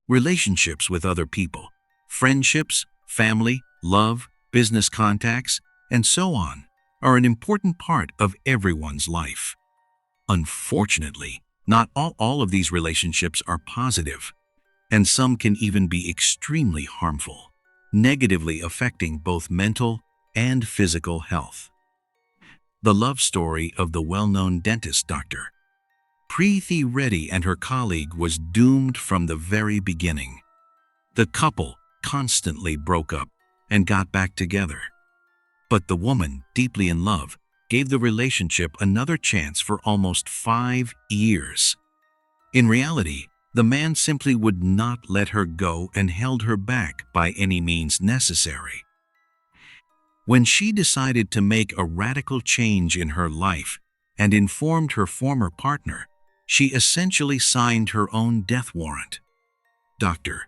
Relationships with other people, friendships, family, love, business contacts, and so on, are an important part of everyone's life. Unfortunately, not all of these relationships are positive, and some can even be extremely harmful, negatively affecting both mental and physical health. The love story of the well-known dentist Dr. Preethi Reddy and her colleague was doomed from the very beginning. The couple constantly broke up and got back together. But the woman, deeply in love, gave the relationship another chance for almost 5 years. In reality, the man simply would not let her go and held her back by any means necessary. When she decided to make a radical change in her life and informed her former partner, she essentially signed her own death warrant. Dr.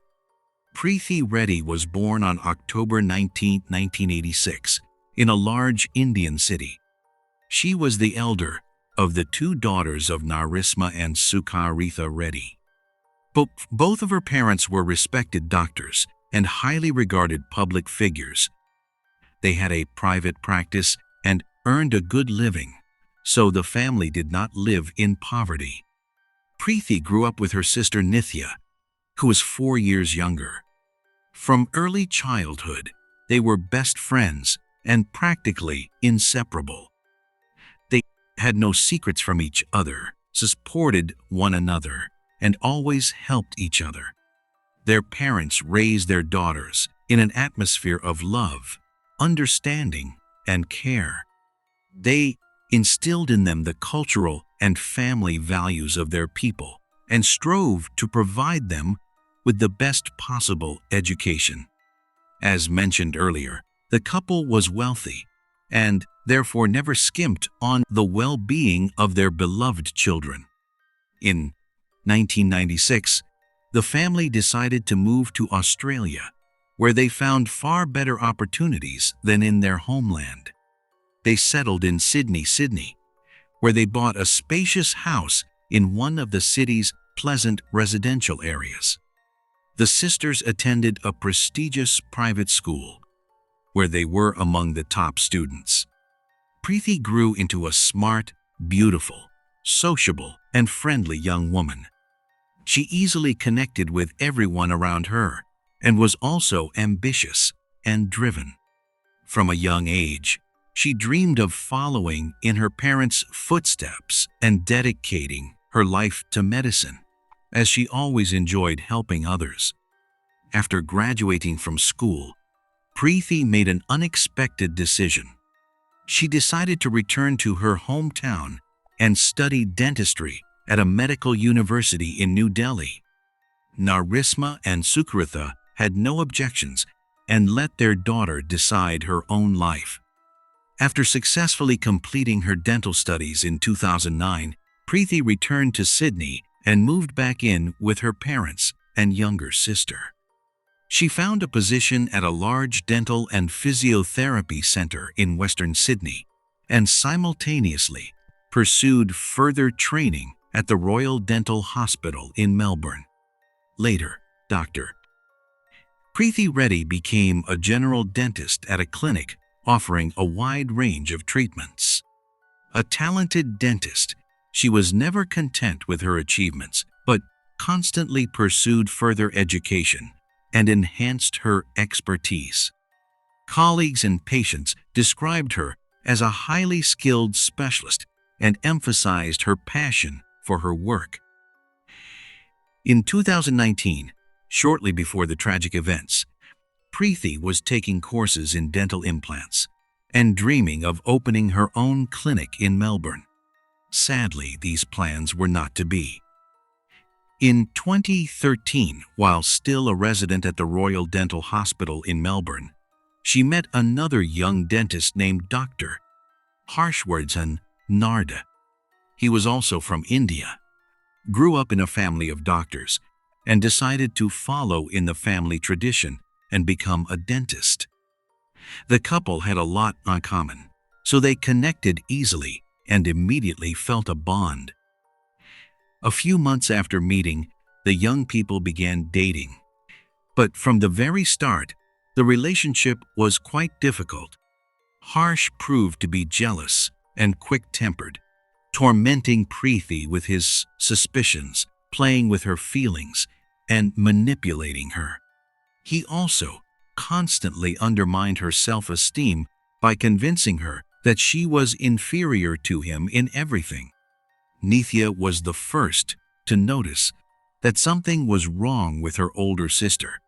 Preethi Reddy was born on October 19, 1986, in a large Indian city. She was the elder of the 2 daughters of Narde and Sucharitha Reddy. Both of her parents were respected doctors and highly regarded public figures. They had a private practice and earned a good living, so the family did not live in poverty. Preethi grew up with her sister Nithya, who was 4 years younger. From early childhood, they were best friends and practically inseparable. They had no secrets from each other, supported one another, and always helped each other. Their parents raised their daughters in an atmosphere of love, understanding, and care. They instilled in them the cultural and family values of their people and strove to provide them with the best possible education. As mentioned earlier, the couple was wealthy and therefore never skimped on the well-being of their beloved children. In 1996, the family decided to move to Australia, where they found far better opportunities than in their homeland. They settled in Sydney, where they bought a spacious house in one of the city's pleasant residential areas. The sisters attended a prestigious private school, where they were among the top students. Preethi grew into a smart, beautiful, sociable, and friendly young woman. She easily connected with everyone around her and was also ambitious and driven. From a young age, she dreamed of following in her parents' footsteps and dedicating her life to medicine, as she always enjoyed helping others. After graduating from school, Preethi made an unexpected decision. She decided to return to her hometown and study dentistry at a medical university in New Delhi. Narde and Sucharitha had no objections and let their daughter decide her own life. After successfully completing her dental studies in 2009, Preethi returned to Sydney and moved back in with her parents and younger sister. She found a position at a large dental and physiotherapy center in Western Sydney and simultaneously pursued further training at the Royal Dental Hospital in Melbourne. Later, Dr. Preethi Reddy became a general dentist at a clinic offering a wide range of treatments. A talented dentist, she was never content with her achievements, but constantly pursued further education and enhanced her expertise. Colleagues and patients described her as a highly skilled specialist and emphasized her passion for her work. In 2019, shortly before the tragic events, Preethi was taking courses in dental implants and dreaming of opening her own clinic in Melbourne. Sadly, these plans were not to be. In 2013, while still a resident at the Royal Dental Hospital in Melbourne, she met another young dentist named Dr. Harshvardhan Narde. He was also from India, grew up in a family of doctors, and decided to follow in the family tradition and become a dentist. The couple had a lot in common, so they connected easily and immediately felt a bond. A few months after meeting, the young people began dating. But from the very start, the relationship was quite difficult. Harsh proved to be jealous and quick-tempered, tormenting Preethi with his suspicions, playing with her feelings, and manipulating her. He also constantly undermined her self-esteem by convincing her that she was inferior to him in everything. Nithya was the first to notice that something was wrong with her older sister.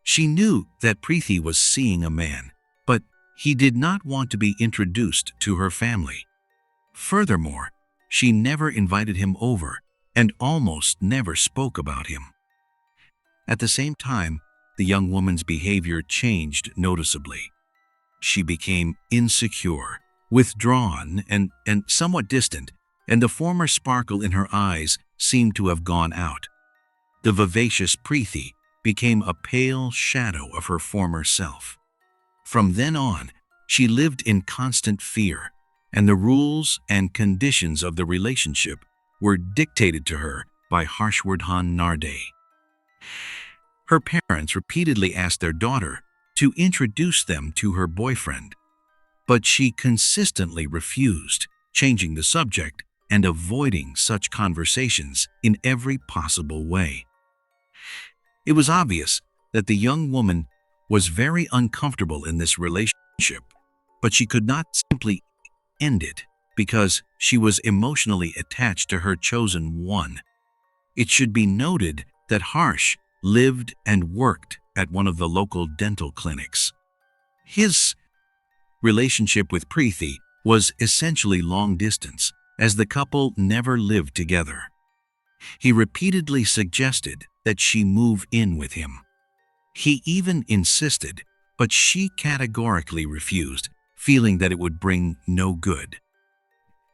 She knew that Preethi was seeing a man, but he did not want to be introduced to her family. Furthermore, she never invited him over and almost never spoke about him. At the same time, the young woman's behavior changed noticeably. She became insecure, withdrawn, and somewhat distant, and the former sparkle in her eyes seemed to have gone out. The vivacious Preethi became a pale shadow of her former self. From then on, she lived in constant fear, and the rules and conditions of the relationship were dictated to her by Harshvardhan Narde. Her parents repeatedly asked their daughter to introduce them to her boyfriend, but she consistently refused, changing the subject and avoiding such conversations in every possible way. It was obvious that the young woman was very uncomfortable in this relationship, but she could not simply end it because she was emotionally attached to her chosen one. It should be noted that Harsh lived and worked at one of the local dental clinics. His relationship with Preethi was essentially long distance, as the couple never lived together. He repeatedly suggested that she move in with him. He even insisted, but she categorically refused, feeling that it would bring no good.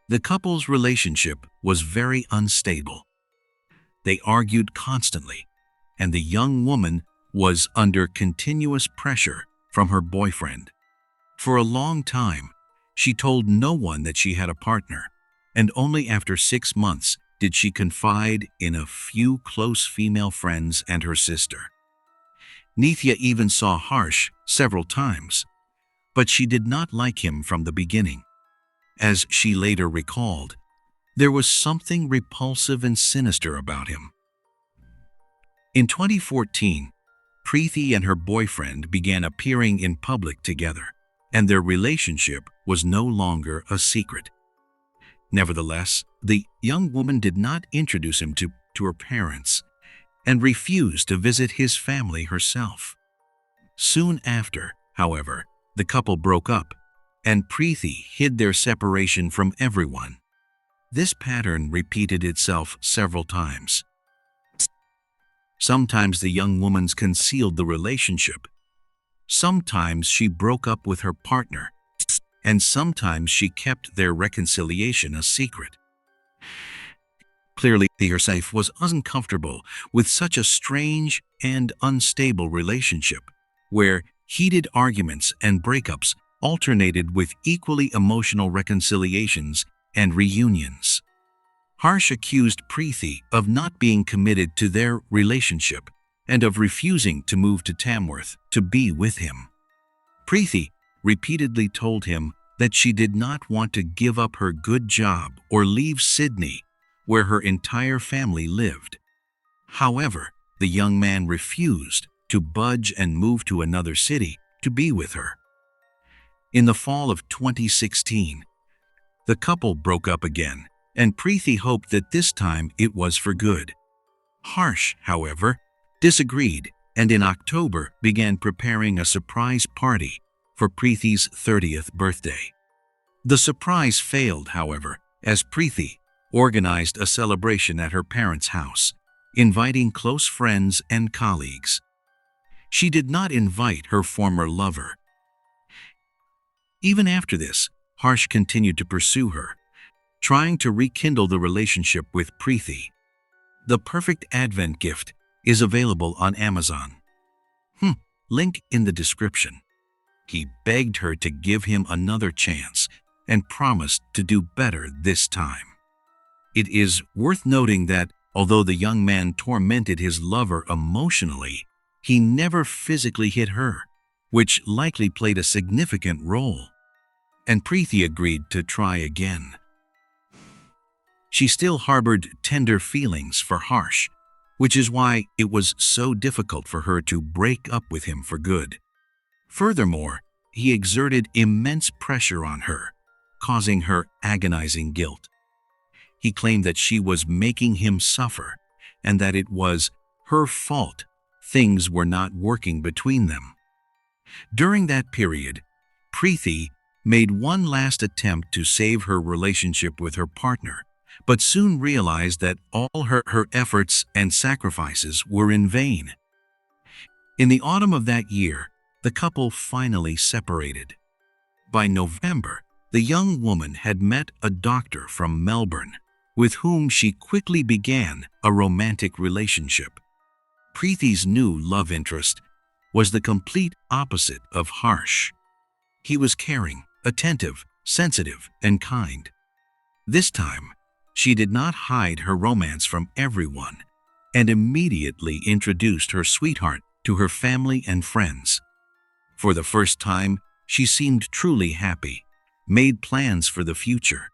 The couple's relationship was very unstable. They argued constantly, and the young woman was under continuous pressure from her boyfriend. For a long time, she told no one that she had a partner, and only after 6 months did she confide in a few close female friends and her sister. Nithya even saw Harsh several times, but she did not like him from the beginning. As she later recalled, there was something repulsive and sinister about him. In 2014, Preethi and her boyfriend began appearing in public together, and their relationship was no longer a secret. Nevertheless, the young woman did not introduce him to her parents and refused to visit his family herself. Soon after, however, the couple broke up, and Preethi hid their separation from everyone. This pattern repeated itself several times. Sometimes the young woman concealed the relationship. Sometimes she broke up with her partner, and sometimes she kept their reconciliation a secret. Clearly, herself was uncomfortable with such a strange and unstable relationship, where heated arguments and breakups alternated with equally emotional reconciliations and reunions. Harsh accused Preethi of not being committed to their relationship and of refusing to move to Tamworth to be with him. Preethi repeatedly told him that she did not want to give up her good job or leave Sydney, where her entire family lived. However, the young man refused to budge and move to another city to be with her. In the fall of 2016, the couple broke up again, and Preethi hoped that this time it was for good. Harsh, however, disagreed, and in October began preparing a surprise party for Preethi's 30th birthday. The surprise failed, however, as Preethi organized a celebration at her parents' house, inviting close friends and colleagues. She did not invite her former lover. Even after this, Harsh continued to pursue her, trying to rekindle the relationship with Preethi. The Perfect Advent Gift is available on Amazon. Link in the description. He begged her to give him another chance and promised to do better this time. It is worth noting that Although the young man tormented his lover emotionally, he never physically hit her, which likely played a significant role. And Preethi agreed to try again. She still harbored tender feelings for Harsh, which is why it was so difficult for her to break up with him for good. Furthermore, he exerted immense pressure on her, causing her agonizing guilt. He claimed that she was making him suffer and that it was her fault things were not working between them. During that period, Preethi made one last attempt to save her relationship with her partner, but soon realized that all her efforts and sacrifices were in vain. In the autumn of that year, the couple finally separated. By November, the young woman had met a doctor from Melbourne, with whom she quickly began a romantic relationship. Preethi's new love interest was the complete opposite of Harsh. He was caring, attentive, sensitive, and kind. This time, she did not hide her romance from everyone and immediately introduced her sweetheart to her family and friends. For the first time, she seemed truly happy, made plans for the future,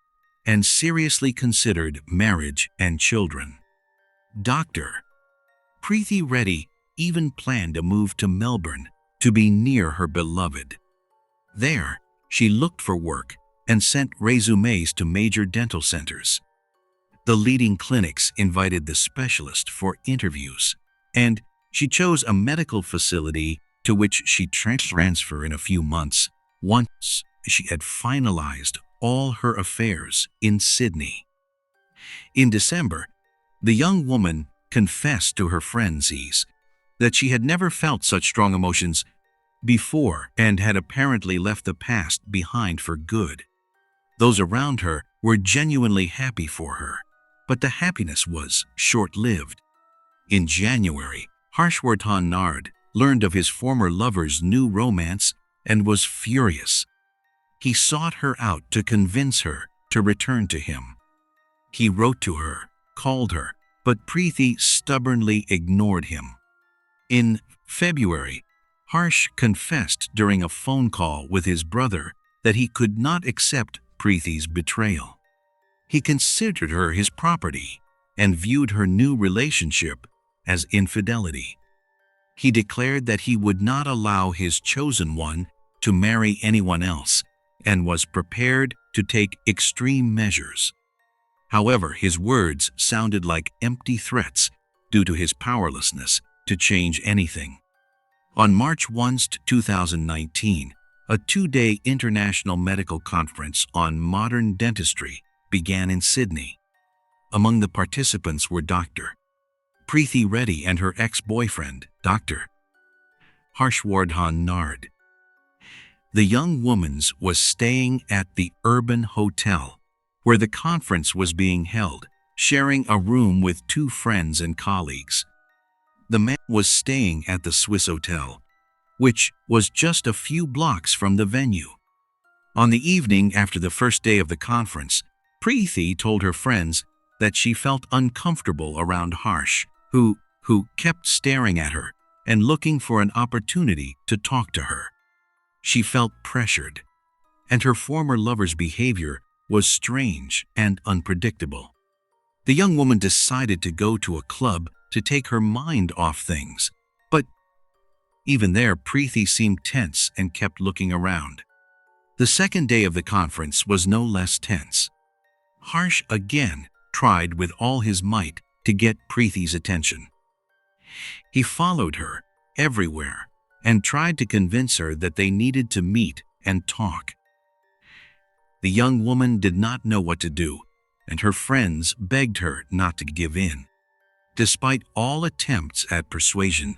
and seriously considered marriage and children. Dr. Preethi Reddy even planned a move to Melbourne to be near her beloved. There, she looked for work and sent resumes to major dental centers. The leading clinics invited the specialist for interviews, and she chose a medical facility to which she transferred in a few months, once she had finalized all her affairs in Sydney. In December, the young woman confessed to her friends that she had never felt such strong emotions before and had apparently left the past behind for good. Those around her were genuinely happy for her, but the happiness was short-lived. In January, Harshvardhan Narde learned of his former lover's new romance and was furious. He sought her out to convince her to return to him. He wrote to her, called her, but Preethi stubbornly ignored him. In February, Harsh confessed during a phone call with his brother that he could not accept Preethi's betrayal. He considered her his property and viewed her new relationship as infidelity. He declared that he would not allow his chosen one to marry anyone else and was prepared to take extreme measures. However, his words sounded like empty threats due to his powerlessness to change anything. On March 1, 2019, a two-day international medical conference on modern dentistry began in Sydney. Among the participants were Dr. Preethi Reddy and her ex-boyfriend, Dr. Harshvardhan Narde. The young woman was staying at the Urban Hotel, where the conference was being held, sharing a room with two friends and colleagues. The man was staying at the Swiss Hotel, which was just a few blocks from the venue. On the evening after the first day of the conference, Preethi told her friends that she felt uncomfortable around Harsh, who kept staring at her and looking for an opportunity to talk to her. She felt pressured, and her former lover's behavior was strange and unpredictable. The young woman decided to go to a club to take her mind off things, but even there, Preethi seemed tense and kept looking around. The second day of the conference was no less tense. Harsh again tried with all his might to get Preethi's attention. He followed her everywhere and tried to convince her that they needed to meet and talk. The young woman did not know what to do, and her friends begged her not to give in. Despite all attempts at persuasion,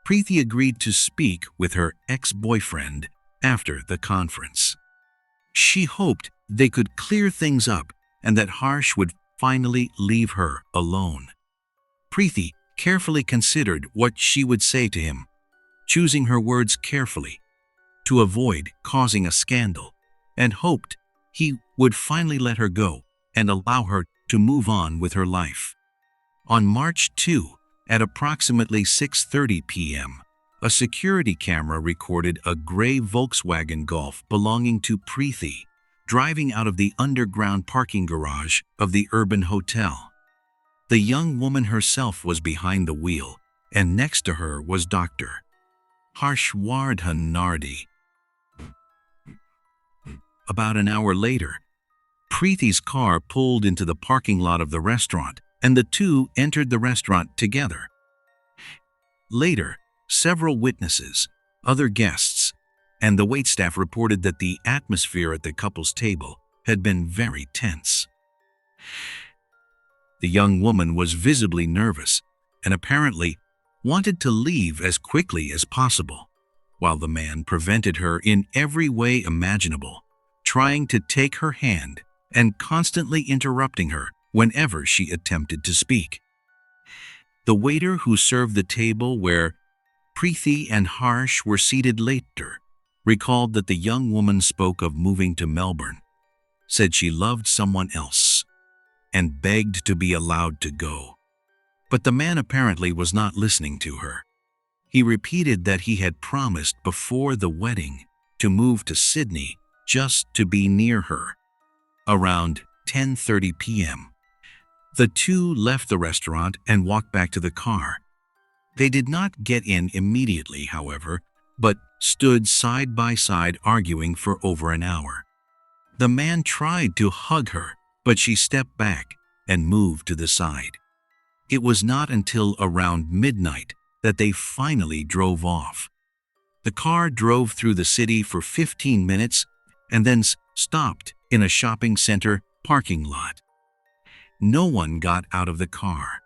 Preethi agreed to speak with her ex-boyfriend after the conference. She hoped they could clear things up and that Harsh would finally leave her alone. Preethi carefully considered what she would say to him, choosing her words carefully to avoid causing a scandal, and hoped he would finally let her go and allow her to move on with her life. On March 2, at approximately 6:30 p.m., a security camera recorded a gray Volkswagen Golf belonging to Preethi driving out of the underground parking garage of the urban hotel. The young woman herself was behind the wheel, and next to her was Dr. Harshwardhan Narde. About an hour later, Preethi's car pulled into the parking lot of the restaurant, and the two entered the restaurant together. Later, several witnesses, other guests, and the waitstaff reported that the atmosphere at the couple's table had been very tense. The young woman was visibly nervous and apparently wanted to leave as quickly as possible, while the man prevented her in every way imaginable, trying to take her hand and constantly interrupting her whenever she attempted to speak. The waiter who served the table where Preethi and Harsh were seated later recalled that the young woman spoke of moving to Melbourne, said she loved someone else, and begged to be allowed to go. But the man apparently was not listening to her. He repeated that he had promised before the wedding to move to Sydney just to be near her. Around 10:30 p.m., the two left the restaurant and walked back to the car. They did not get in immediately, however, but stood side by side arguing for over an hour. The man tried to hug her, but she stepped back and moved to the side. It was not until around midnight that they finally drove off. The car drove through the city for 15 minutes and then stopped in a shopping center parking lot. No one got out of the car,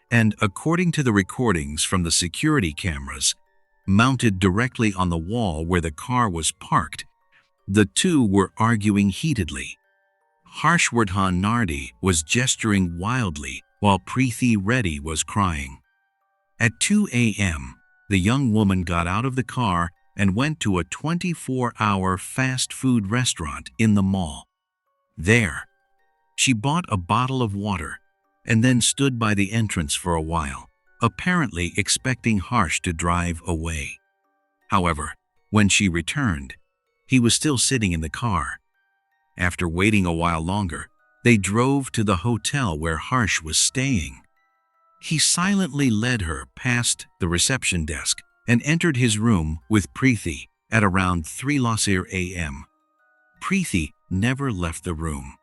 and according to the recordings from the security cameras mounted directly on the wall where the car was parked, the two were arguing heatedly. Harshwardhan Narde was gesturing wildly while Preethi Reddy was crying. At 2 a.m., the young woman got out of the car and went to a 24-hour fast food restaurant in the mall. There, she bought a bottle of water and then stood by the entrance for a while, apparently expecting Harsh to drive away. However, when she returned, he was still sitting in the car. After waiting a while longer, they drove to the hotel where Harsh was staying. He silently led her past the reception desk and entered his room with Preethi at around 3:00 a.m. Preethi never left the room.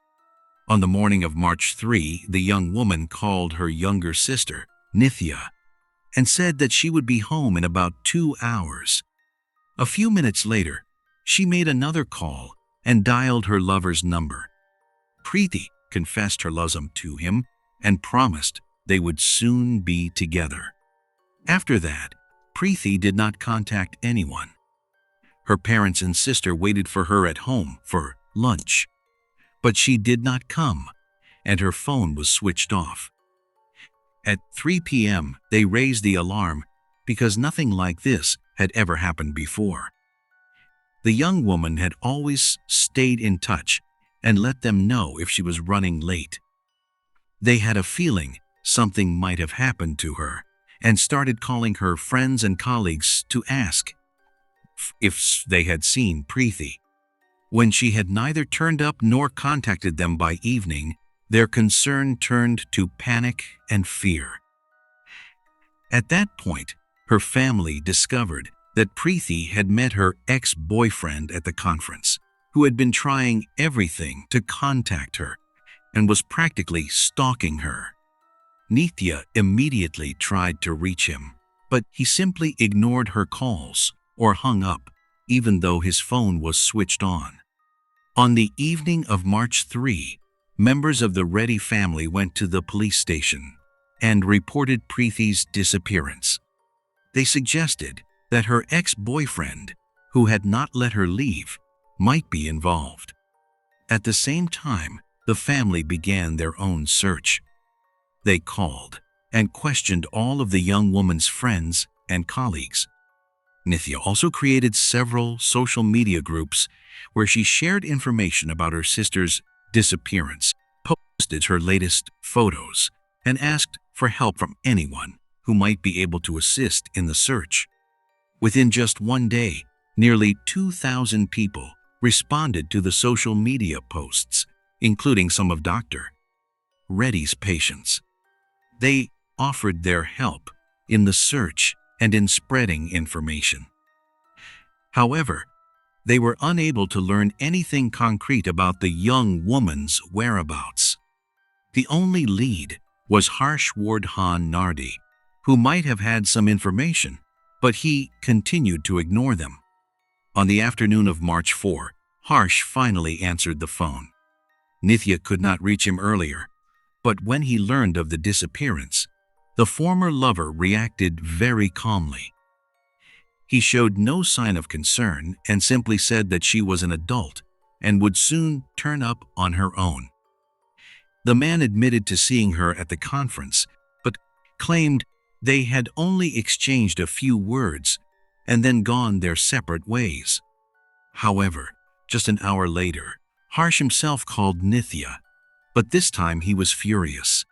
On the morning of March 3, the young woman called her younger sister, Nithya, and said that she would be home in about 2 hours. A few minutes later, she made another call and dialed her lover's number. Preethi confessed her love to him and promised they would soon be together. After that, Preethi did not contact anyone. Her parents and sister waited for her at home for lunch, but she did not come, and her phone was switched off. At 3 p.m., they raised the alarm because nothing like this had ever happened before. The young woman had always stayed in touch and let them know if she was running late. They had a feeling something might have happened to her and started calling her friends and colleagues to ask if they had seen Preethi. When she had neither turned up nor contacted them by evening, their concern turned to panic and fear. At that point, her family discovered that Preethi had met her ex-boyfriend at the conference, who had been trying everything to contact her and was practically stalking her. Nithya immediately tried to reach him, but he simply ignored her calls or hung up, even though his phone was switched on. On the evening of March 3, members of the Reddy family went to the police station and reported Preethi's disappearance. They suggested that her ex-boyfriend, who had not let her leave, might be involved. At the same time, the family began their own search. They called and questioned all of the young woman's friends and colleagues. Nithya also created several social media groups where she shared information about her sister's disappearance, posted her latest photos, and asked for help from anyone who might be able to assist in the search. Within just one day, nearly 2,000 people responded to the social media posts, including some of Dr. Reddy's patients. They offered their help in the search and in spreading information. However, they were unable to learn anything concrete about the young woman's whereabouts. The only lead was Harshwardhan Narde, who might have had some information, but he continued to ignore them. On the afternoon of March 4, Harsh finally answered the phone. Nithya could not reach him earlier, but when he learned of the disappearance, the former lover reacted very calmly. He showed no sign of concern and simply said that she was an adult and would soon turn up on her own. The man admitted to seeing her at the conference, but claimed they had only exchanged a few words and then gone their separate ways. However, just an hour later, Harsh himself called Nithya, but this time he was furious.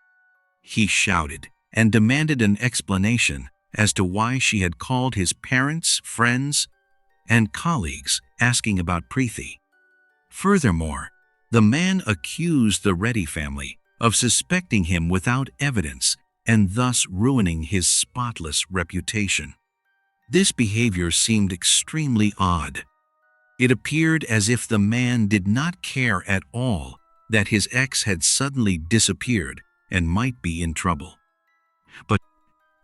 He shouted and demanded an explanation as to why she had called his parents, friends, and colleagues asking about Preethi. Furthermore, the man accused the Reddy family of suspecting him without evidence and thus ruining his spotless reputation. This behavior seemed extremely odd. It appeared as if the man did not care at all that his ex had suddenly disappeared and might be in trouble. But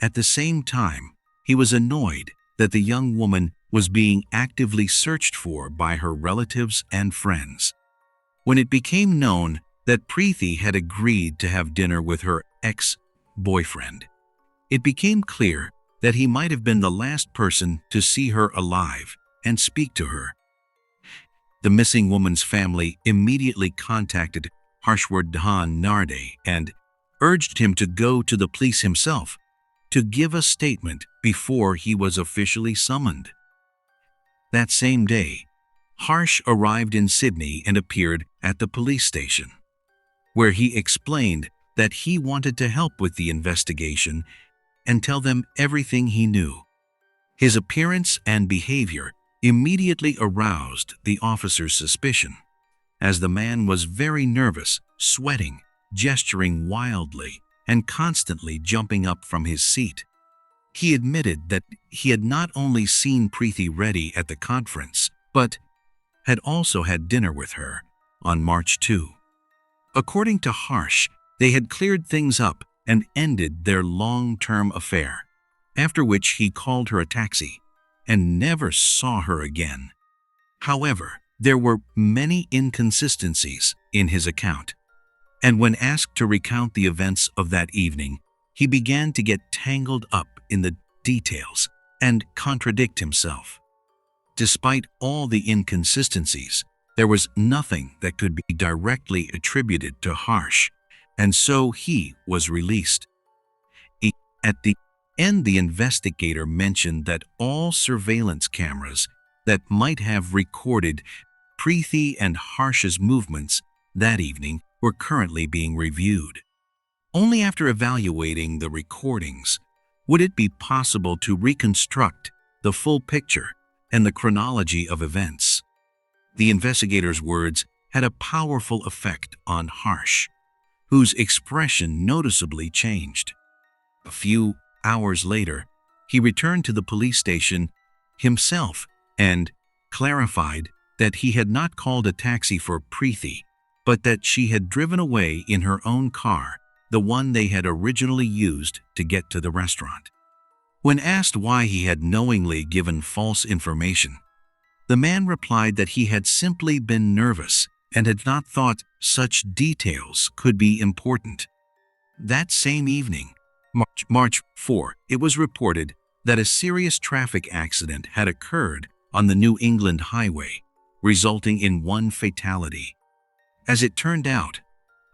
at the same time, he was annoyed that the young woman was being actively searched for by her relatives and friends. When it became known that Preethi had agreed to have dinner with her ex-boyfriend, it became clear that he might have been the last person to see her alive and speak to her. The missing woman's family immediately contacted Harshwardhan Narde and urged him to go to the police himself to give a statement before he was officially summoned. That same day, Harsh arrived in Sydney and appeared at the police station, where he explained that he wanted to help with the investigation and tell them everything he knew. His appearance and behavior immediately aroused the officer's suspicion, as the man was very nervous, sweating, gesturing wildly, and constantly jumping up from his seat. He admitted that he had not only seen Preethi Reddy at the conference, but had also had dinner with her on March 2. According to Harsh, they had cleared things up and ended their long-term affair, after which he called her a taxi and never saw her again. However, there were many inconsistencies in his account, and when asked to recount the events of that evening, he began to get tangled up in the details and contradict himself. Despite all the inconsistencies, there was nothing that could be directly attributed to Harsh, and so he was released. At the end, the investigator mentioned that all surveillance cameras that might have recorded Preethi and Harsh's movements that evening were currently being reviewed. Only after evaluating the recordings would it be possible to reconstruct the full picture and the chronology of events. The investigator's words had a powerful effect on Harsh, whose expression noticeably changed. A few hours later, he returned to the police station himself and clarified that he had not called a taxi for Preethi, but that she had driven away in her own car, the one they had originally used to get to the restaurant. When asked why he had knowingly given false information, the man replied that he had simply been nervous and had not thought such details could be important. That same evening, March 4, it was reported that a serious traffic accident had occurred on the New England highway, resulting in one fatality. As it turned out,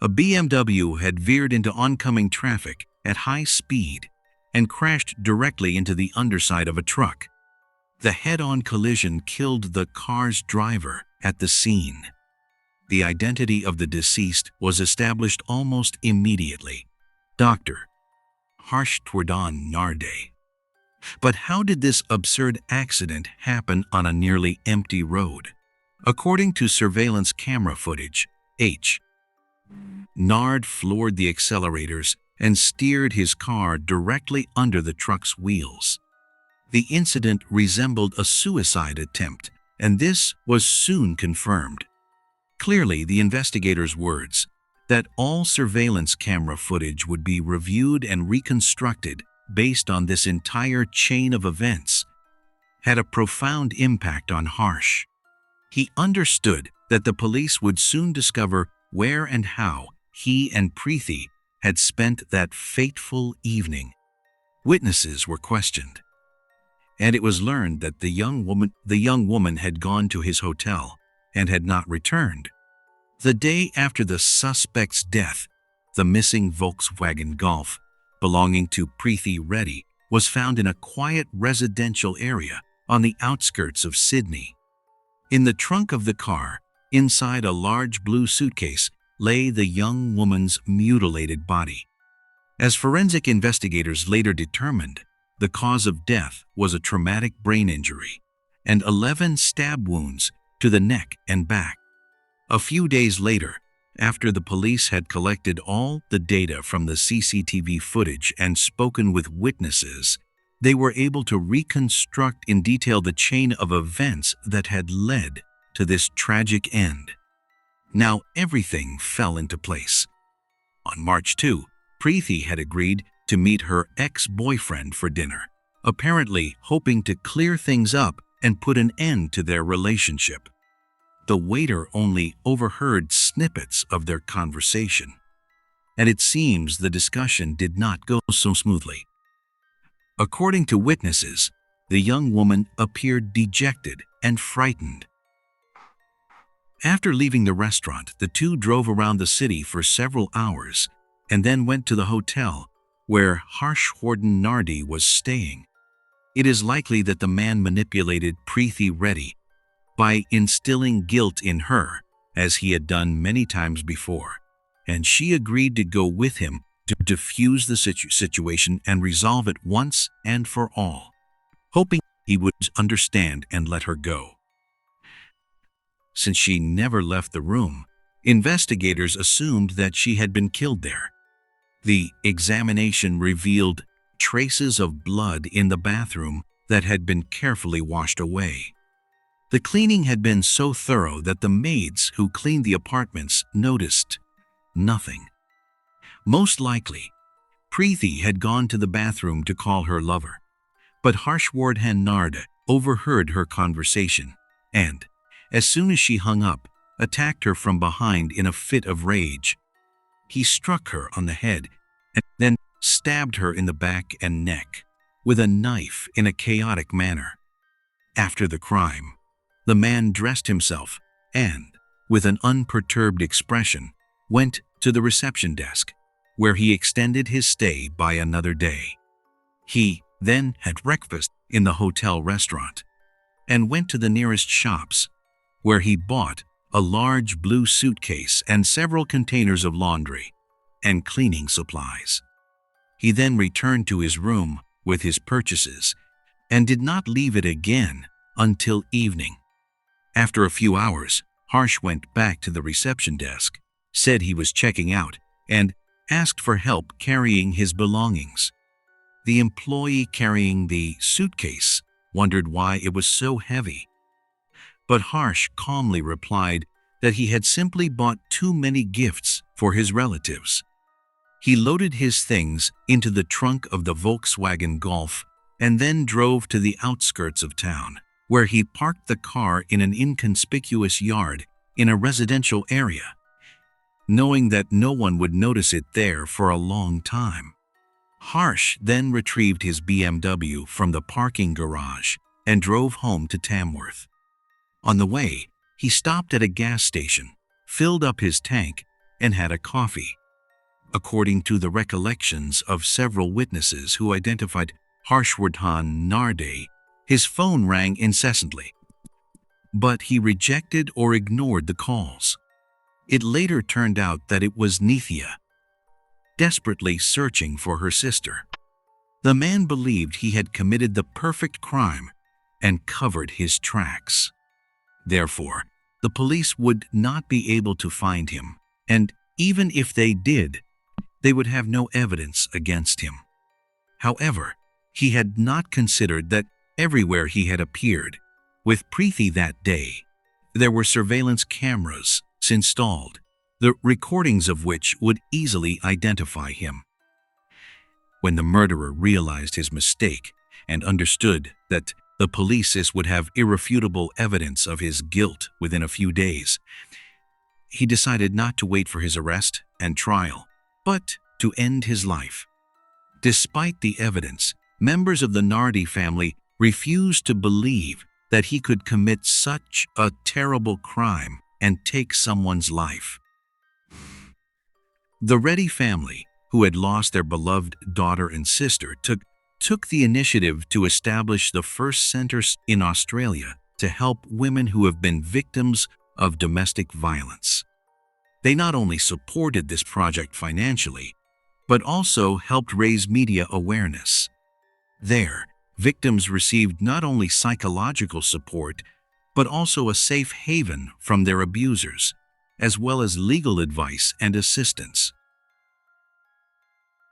a BMW had veered into oncoming traffic at high speed and crashed directly into the underside of a truck. The head-on collision killed the car's driver at the scene. The identity of the deceased was established almost immediately. Dr. Harshtvardhan Narde. But how did this absurd accident happen on a nearly empty road? According to surveillance camera footage, Narde floored the accelerators and steered his car directly under the truck's wheels. The incident resembled a suicide attempt, and this was soon confirmed. Clearly, the investigators' words, that all surveillance camera footage would be reviewed and reconstructed based on this entire chain of events, had a profound impact on Harsh. He understood that the police would soon discover where and how he and Preethi had spent that fateful evening. Witnesses were questioned, and it was learned that the young woman had gone to his hotel and had not returned. The day after the suspect's death, the missing Volkswagen Golf belonging to Preethi Reddy was found in a quiet residential area on the outskirts of Sydney. In the trunk of the car, inside a large blue suitcase, lay the young woman's mutilated body. As forensic investigators later determined, the cause of death was a traumatic brain injury and 11 stab wounds to the neck and back. A few days later, after the police had collected all the data from the CCTV footage and spoken with witnesses, they were able to reconstruct in detail the chain of events that had led to this tragic end. Now everything fell into place. On March 2, Preethi had agreed to meet her ex-boyfriend for dinner, apparently hoping to clear things up and put an end to their relationship. The waiter only overheard snippets of their conversation, and it seems the discussion did not go so smoothly. According to witnesses, the young woman appeared dejected and frightened. After leaving the restaurant, the two drove around the city for several hours and then went to the hotel where Harshtvardhan Narde was staying. It is likely that the man manipulated Preethi Reddy by instilling guilt in her, as he had done many times before, and she agreed to go with him to defuse the situation and resolve it once and for all, hoping he would understand and let her go. Since she never left the room, investigators assumed that she had been killed there. The examination revealed traces of blood in the bathroom that had been carefully washed away. The cleaning had been so thorough that the maids who cleaned the apartments noticed nothing. Most likely, Preethi had gone to the bathroom to call her lover, but Harshtvardhan Narde overheard her conversation and, as soon as she hung up, attacked her from behind in a fit of rage. He struck her on the head and then stabbed her in the back and neck with a knife in a chaotic manner. After the crime, the man dressed himself and, with an unperturbed expression, went to the reception desk, where he extended his stay by another day. He then had breakfast in the hotel restaurant and went to the nearest shops, where he bought a large blue suitcase and several containers of laundry and cleaning supplies. He then returned to his room with his purchases and did not leave it again until evening. After a few hours, Harsh went back to the reception desk, said he was checking out, and asked for help carrying his belongings. The employee carrying the suitcase wondered why it was so heavy, but Harsh calmly replied that he had simply bought too many gifts for his relatives. He loaded his things into the trunk of the Volkswagen Golf and then drove to the outskirts of town, where he parked the car in an inconspicuous yard in a residential area, knowing that no one would notice it there for a long time. Harsh then retrieved his BMW from the parking garage and drove home to Tamworth. On the way, he stopped at a gas station, filled up his tank, and had a coffee. According to the recollections of several witnesses who identified Harshtvardhan Narde, his phone rang incessantly, but he rejected or ignored the calls. It later turned out that it was Nithya, desperately searching for her sister. The man believed he had committed the perfect crime and covered his tracks. Therefore, the police would not be able to find him, and even if they did, they would have no evidence against him. However, he had not considered that everywhere he had appeared with Preethi that day, there were surveillance cameras installed, the recordings of which would easily identify him. When the murderer realized his mistake and understood that the police would have irrefutable evidence of his guilt within a few days, he decided not to wait for his arrest and trial, but to end his life. Despite the evidence, members of the Narde family refused to believe that he could commit such a terrible crime and take someone's life. The Reddy family, who had lost their beloved daughter and sister, took the initiative to establish the first center in Australia to help women who have been victims of domestic violence. They not only supported this project financially, but also helped raise media awareness. There, victims received not only psychological support, but also a safe haven from their abusers, as well as legal advice and assistance.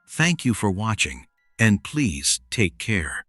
Thank you for watching, and please take care.